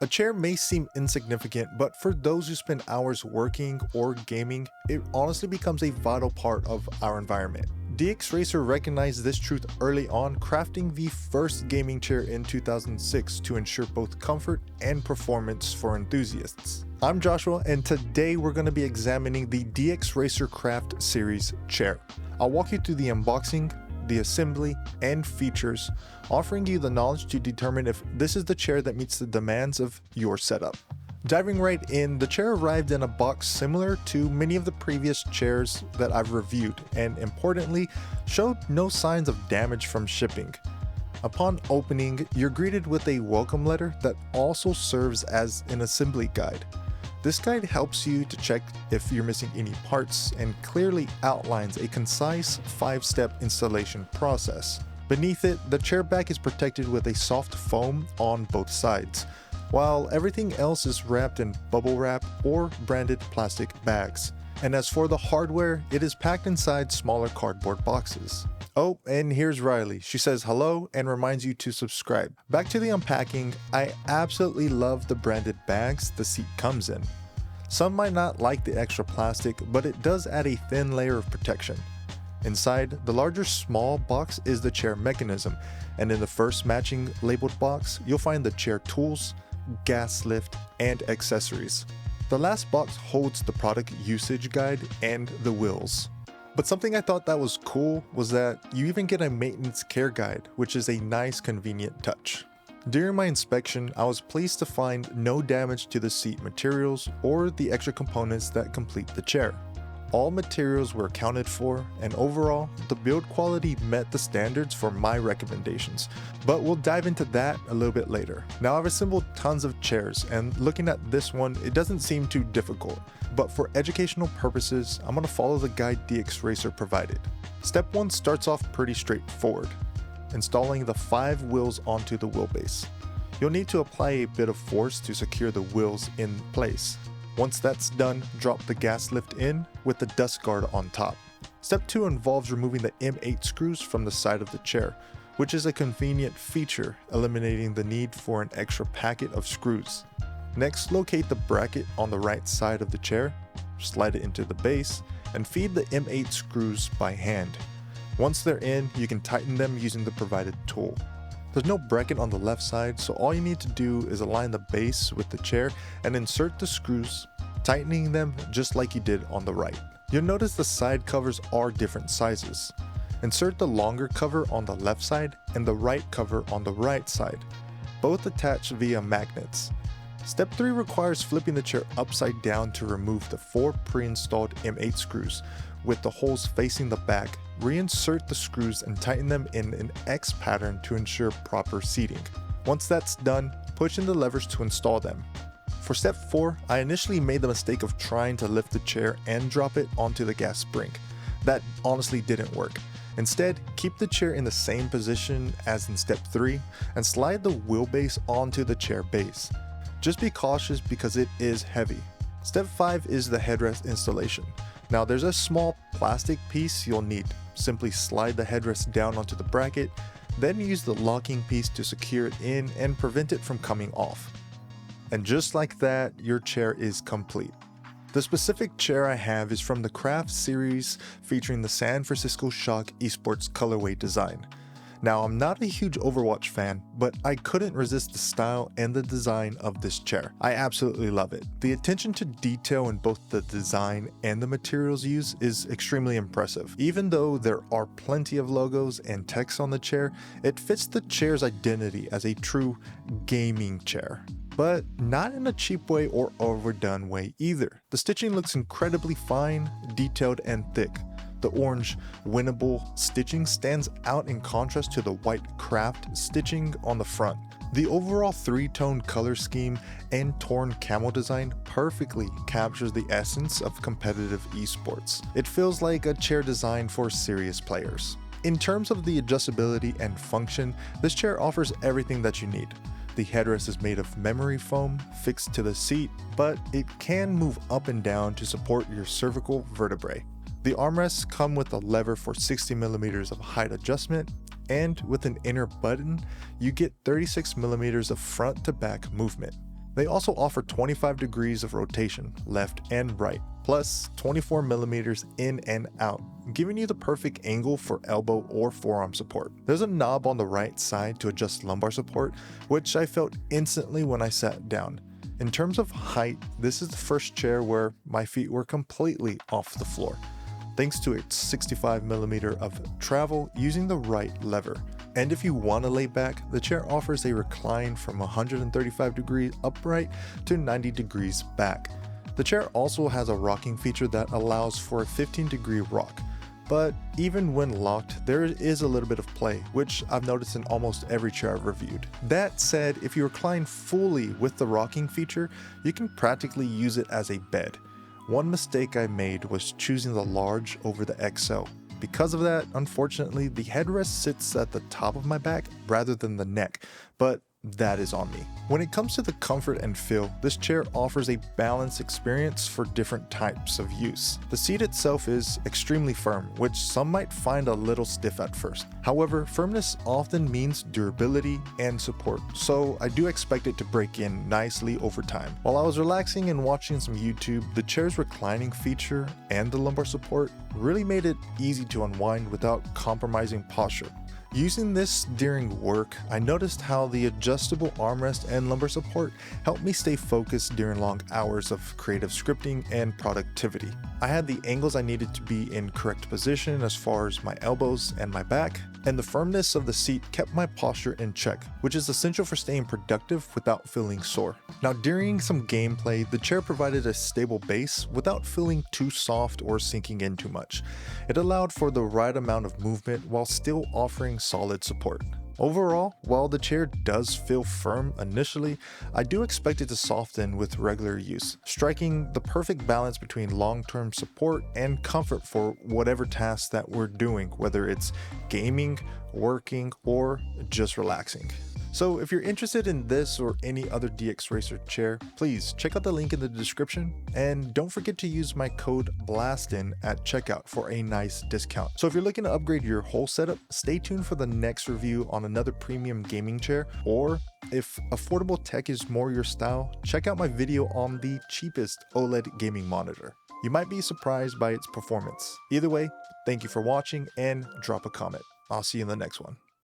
A chair may seem insignificant, but for those who spend hours working or gaming, it honestly becomes a vital part of our environment. DXRacer recognized this truth early on, crafting the first gaming chair in 2006 to ensure both comfort and performance for enthusiasts. I'm Joshua, and today we're going to be examining the DXRacer Craft Series chair. I'll walk you through the unboxing, the assembly, and features, offering you the knowledge to determine if this is the chair that meets the demands of your setup. Diving right in, the chair arrived in a box similar to many of the previous chairs that I've reviewed, and importantly, showed no signs of damage from shipping. Upon opening, you're greeted with a welcome letter that also serves as an assembly guide. This guide helps you to check if you're missing any parts and clearly outlines a concise 5-step installation process. Beneath it, the chair back is protected with a soft foam on both sides, while everything else is wrapped in bubble wrap or branded plastic bags. And as for the hardware, it is packed inside smaller cardboard boxes. Oh, and here's Riley. She says hello and reminds you to subscribe. Back to the unpacking, I absolutely love the branded bags the seat comes in. Some might not like the extra plastic, but it does add a thin layer of protection. Inside, the larger small box is the chair mechanism, and in the first matching labeled box, you'll find the chair tools, gas lift, and accessories. The last box holds the product usage guide and the wheels. But something I thought that was cool was that you even get a maintenance care guide, which is a nice convenient touch. During my inspection, I was pleased to find no damage to the seat materials or the extra components that complete the chair. All materials were accounted for, and overall, the build quality met the standards for my recommendations, but we'll dive into that a little bit later. Now, I've assembled tons of chairs, and looking at this one, it doesn't seem too difficult, but for educational purposes, I'm going to follow the guide DXRacer provided. Step 1 starts off pretty straightforward, installing the 5 wheels onto the wheelbase. You'll need to apply a bit of force to secure the wheels in place. Once that's done, drop the gas lift in with the dust guard on top. Step 2 involves removing the M8 screws from the side of the chair, which is a convenient feature, eliminating the need for an extra packet of screws. Next, locate the bracket on the right side of the chair, slide it into the base, and feed the M8 screws by hand. Once they're in, you can tighten them using the provided tool. There's no bracket on the left side, so all you need to do is align the base with the chair and insert the screws, tightening them just like you did on the right. You'll notice the side covers are different sizes. Insert the longer cover on the left side and the right cover on the right side, both attached via magnets. Step 3 requires flipping the chair upside down to remove the 4 pre-installed M8 screws, with the holes facing the back. Reinsert the screws and tighten them in an X pattern to ensure proper seating. Once that's done, push in the levers to install them. For step 4, I initially made the mistake of trying to lift the chair and drop it onto the gas spring. That honestly didn't work. Instead, keep the chair in the same position as in step 3 and slide the wheelbase onto the chair base. Just be cautious because it is heavy. Step 5 is the headrest installation. Now there's a small plastic piece you'll need. Simply slide the headrest down onto the bracket, then use the locking piece to secure it in and prevent it from coming off. And just like that, your chair is complete. The specific chair I have is from the Craft Series featuring the San Francisco Shock Esports colorway design. Now, I'm not a huge Overwatch fan, but I couldn't resist the style and the design of this chair. I absolutely love it. The attention to detail in both the design and the materials used is extremely impressive. Even though there are plenty of logos and text on the chair, it fits the chair's identity as a true gaming chair. But not in a cheap way or overdone way either. The stitching looks incredibly fine, detailed, and thick. The orange winnable stitching stands out in contrast to the white craft stitching on the front. The overall 3-tone color scheme and torn camel design perfectly captures the essence of competitive esports. It feels like a chair designed for serious players. In terms of the adjustability and function, this chair offers everything that you need. The headrest is made of memory foam fixed to the seat, but it can move up and down to support your cervical vertebrae. The armrests come with a lever for 60mm of height adjustment, and with an inner button, you get 36mm of front to back movement. They also offer 25 degrees of rotation, left and right, plus 24 millimeters in and out, giving you the perfect angle for elbow or forearm support. There's a knob on the right side to adjust lumbar support, which I felt instantly when I sat down. In terms of height, this is the first chair where my feet were completely off the floor, thanks to its 65 millimeter of travel using the right lever. And if you want to lay back, the chair offers a recline from 135 degrees upright to 90 degrees back. The chair also has a rocking feature that allows for a 15-degree rock, but even when locked, there is a little bit of play, which I've noticed in almost every chair I've reviewed. That said, if you recline fully with the rocking feature, you can practically use it as a bed. One mistake I made was choosing the large over the XL. Because of that, unfortunately, the headrest sits at the top of my back rather than the neck, but that is on me. When it comes to the comfort and feel, this chair offers a balanced experience for different types of use. The seat itself is extremely firm, which some might find a little stiff at first. However, firmness often means durability and support, so I do expect it to break in nicely over time. While I was relaxing and watching some YouTube, the chair's reclining feature and the lumbar support really made it easy to unwind without compromising posture. Using this during work, I noticed how the adjustable armrest and lumbar support helped me stay focused during long hours of creative scripting and productivity. I had the angles I needed to be in correct position as far as my elbows and my back, and the firmness of the seat kept my posture in check, which is essential for staying productive without feeling sore. Now, during some gameplay, the chair provided a stable base without feeling too soft or sinking in too much. It allowed for the right amount of movement while still offering solid support. Overall, while the chair does feel firm initially, I do expect it to soften with regular use, striking the perfect balance between long-term support and comfort for whatever task that we're doing, whether it's gaming, working, or just relaxing. So if you're interested in this or any other DXRacer chair, please check out the link in the description, and don't forget to use my code Blasten at checkout for a nice discount. So if you're looking to upgrade your whole setup, stay tuned for the next review on another premium gaming chair, or if affordable tech is more your style, check out my video on the cheapest OLED gaming monitor. You might be surprised by its performance. Either way, thank you for watching and drop a comment. I'll see you in the next one.